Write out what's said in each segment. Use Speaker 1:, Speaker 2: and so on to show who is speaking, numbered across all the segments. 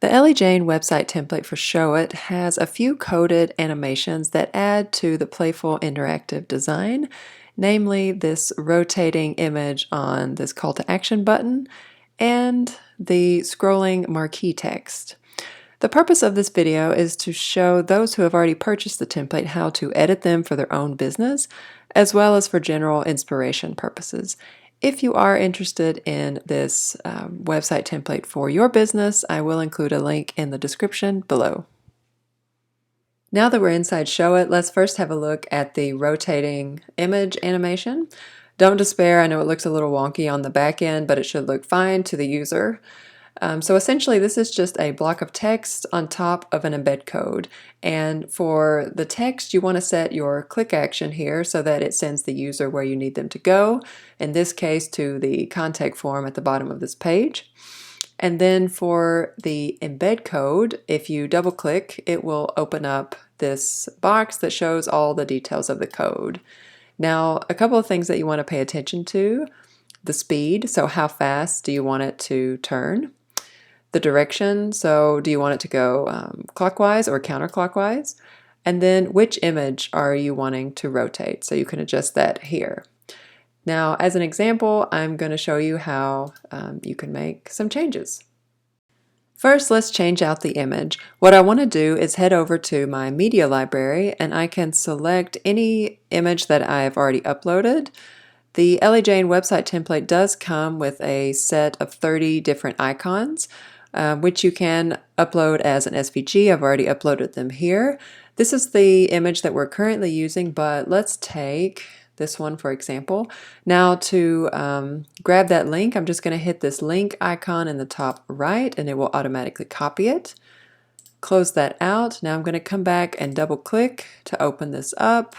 Speaker 1: The Ellie Jane website template for Showit has a few coded animations that add to the playful interactive design, namely this rotating image on this call to action button and the scrolling marquee text. The purpose of this video is to show those who have already purchased the template how to edit them for their own business, as well as for general inspiration purposes. If you are interested in this website template for your business, I will include a link in the description below. Now that we're inside Showit, let's first have a look at the rotating image animation. Don't despair, I know it looks a little wonky on the back end, but it should look fine to the user. So essentially this is just a block of text on top of an embed code, and for the text you want to set your click action here so that it sends the user where you need them to go, in this case to the contact form at the bottom of this page. And then for the embed code, if you double click, it will open up this box that shows all the details of the code. Now, a couple of things that you want to pay attention to: the speed, so how fast do you want it to turn? The direction, so do you want it to go clockwise or counterclockwise? And then which image are you wanting to rotate? So you can adjust that here. Now, as an example, I'm going to show you how you can make some changes. First, let's change out the image. What I want to do is head over to my media library and I can select any image that I've already uploaded. The Ellie Jane website template does come with a set of 30 different icons, which you can upload as an SVG. I've already uploaded them here. This is the image that we're currently using, but let's take this one for example. Now to grab that link, I'm just going to hit this link icon in the top right and it will automatically copy it. Close that out. Now I'm going to come back and double click to open this up.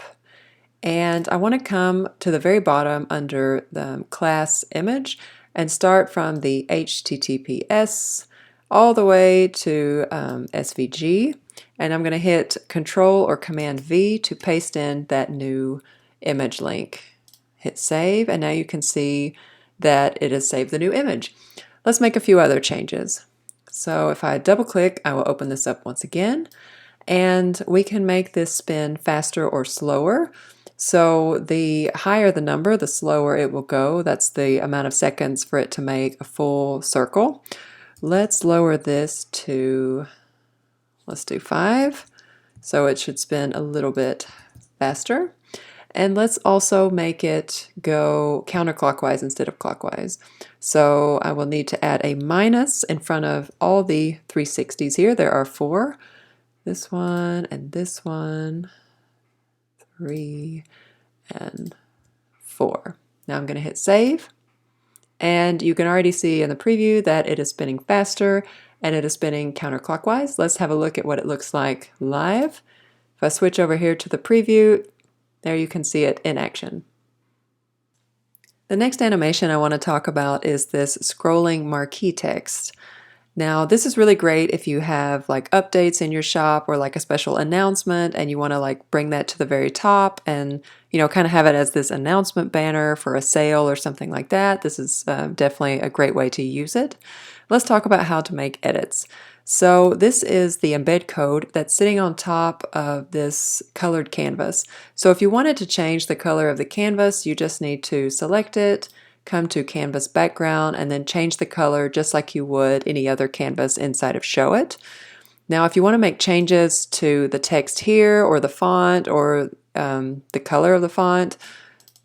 Speaker 1: And I want to come to the very bottom under the class image and start from the HTTPS all the way to SVG. And I'm going to hit Control or Command V to paste in that new image link. Hit save, and now you can see that it has saved the new image. Let's make a few other changes. So if I double click, I will open this up once again, and we can make this spin faster or slower. So the higher the number, the slower it will go. That's the amount of seconds for it to make a full circle. Let's lower this to, let's do 5. So it should spin a little bit faster. And let's also make it go counterclockwise instead of clockwise. So I will need to add a minus in front of all the 360s here. There are 4. This one and this one. 3 and 4. Now I'm going to hit save, and you can already see in the preview that it is spinning faster and it is spinning counterclockwise. Let's have a look at what it looks like live. If I switch over here to the preview, there you can see it in action. The next animation I want to talk about is this scrolling marquee text. Now this is really great if you have like updates in your shop or like a special announcement and you want to like bring that to the very top and kind of have it as this announcement banner for a sale or something like that. This is definitely a great way to use it. Let's talk about how to make edits. So this is the embed code that's sitting on top of this colored canvas. So if you wanted to change the color of the canvas, you just need to select it, come to canvas background, and then change the color just like you would any other canvas inside of Showit. Now if you want to make changes to the text here or the font or the color of the font,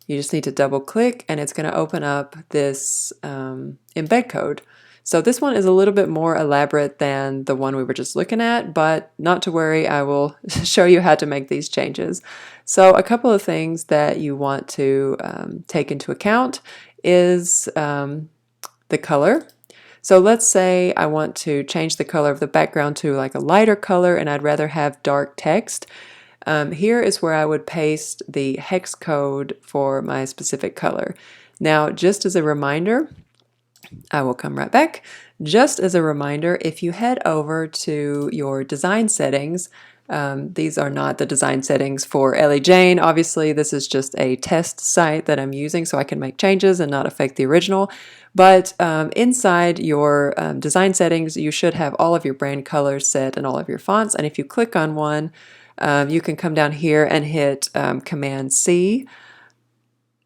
Speaker 1: you just need to double click and it's going to open up this embed code. So this one is a little bit more elaborate than the one we were just looking at, but not to worry, I will show you how to make these changes. So a couple of things that you want to take into account is the color. So let's say I want to change the color of the background to like a lighter color and I'd rather have dark text. Here is where I would paste the hex code for my specific color. Now, just as a reminder, I will come right back. Just as a reminder, if you head over to your design settings These are not the design settings for Ellie Jane. Obviously, this is just a test site that I'm using so I can make changes and not affect the original. But inside your design settings, you should have all of your brand colors set and all of your fonts. And if you click on one, you can come down here and hit Command C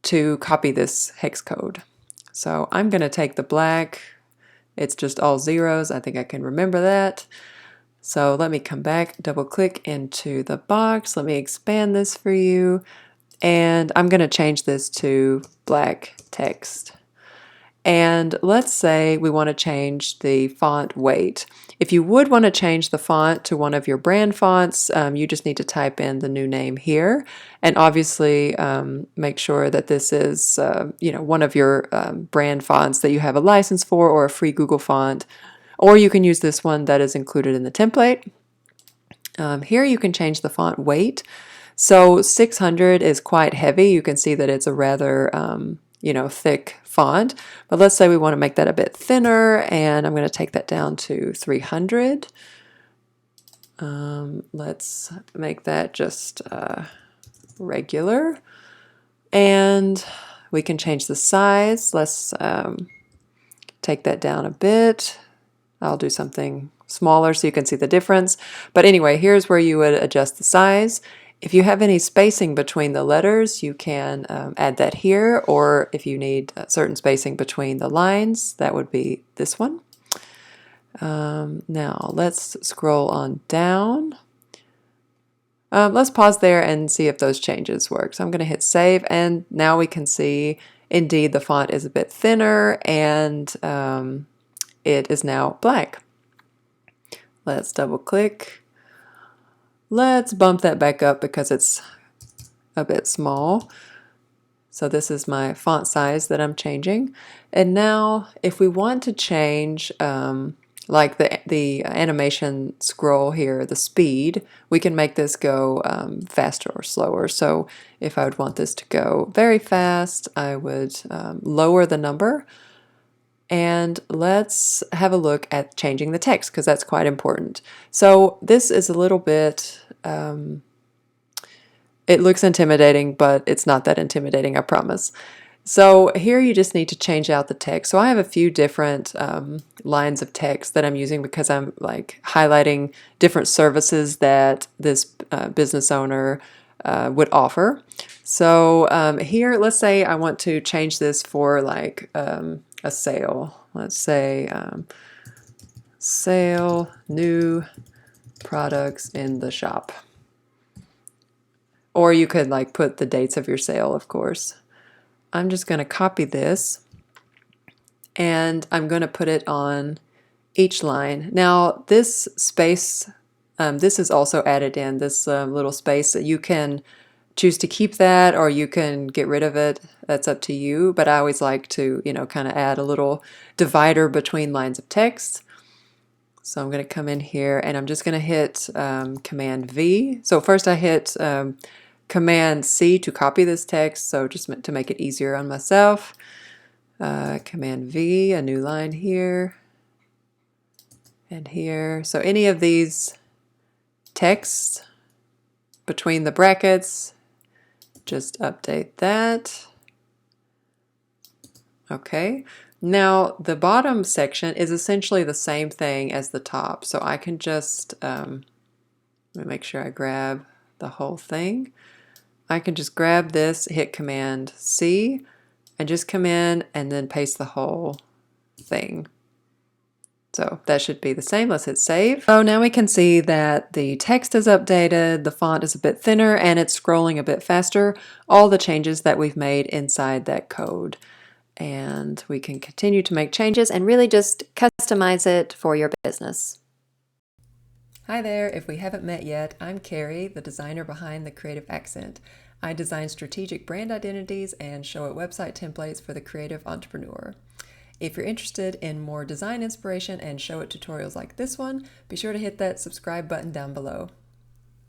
Speaker 1: to copy this hex code. So I'm going to take the black. It's just all zeros. I think I can remember that. So let me come back, double click into the box. Let me expand this for you. And I'm going to change this to black text. And let's say we want to change the font weight. If you would want to change the font to one of your brand fonts, you just need to type in the new name here. And obviously make sure that this is one of your brand fonts that you have a license for, or a free Google font. Or you can use this one that is included in the template. Here you can change the font weight. So 600 is quite heavy. You can see that it's a rather thick font. But let's say we want to make that a bit thinner, and I'm going to take that down to 300. Let's make that just regular. And we can change the size. Let's take that down a bit. I'll do something smaller so you can see the difference. But anyway, here's where you would adjust the size. If you have any spacing between the letters, you can add that here, or if you need a certain spacing between the lines, that would be this one. Now let's scroll on down. Let's pause there and see if those changes work. So I'm going to hit save, and now we can see indeed the font is a bit thinner, and it is now black. Let's double click. Let's bump that back up because it's a bit small. So this is my font size that I'm changing. And now if we want to change like the animation scroll here, the speed, we can make this go faster or slower. So if I would want this to go very fast, I would lower the number. And let's have a look at changing the text, because that's quite important. So this is a little bit, it looks intimidating, but it's not that intimidating, I promise. So here you just need to change out the text. So I have a few different lines of text that I'm using because I'm like highlighting different services that this business owner would offer. So here, let's say I want to change this for like a sale. Let's say sale, new products in the shop. Or you could like put the dates of your sale, of course. I'm just going to copy this, and I'm going to put it on each line. Now this space, this is also added in, this little space. You can choose to keep that, or you can get rid of it. That's up to you, but I always like to, kind of add a little divider between lines of text. So I'm going to come in here, and I'm just going to hit Command V. So first I hit Command C to copy this text, so just to make it easier on myself. Command V, a new line here and here. So any of these texts between the brackets, just update that. Okay, now the bottom section is essentially the same thing as the top, so I can just let me make sure I grab the whole thing. I can just grab this, hit Command C, and just come in and then paste the whole thing. So that should be the same. Let's hit save. So now we can see that the text is updated, the font is a bit thinner, and it's scrolling a bit faster. All the changes that we've made inside that code. And we can continue to make changes and really just customize it for your business. Hi there, if we haven't met yet, I'm Carrie, the designer behind The Creative Accent. I design strategic brand identities and Showit website templates for the creative entrepreneur. If you're interested in more design inspiration and Showit tutorials like this one, be sure to hit that subscribe button down below.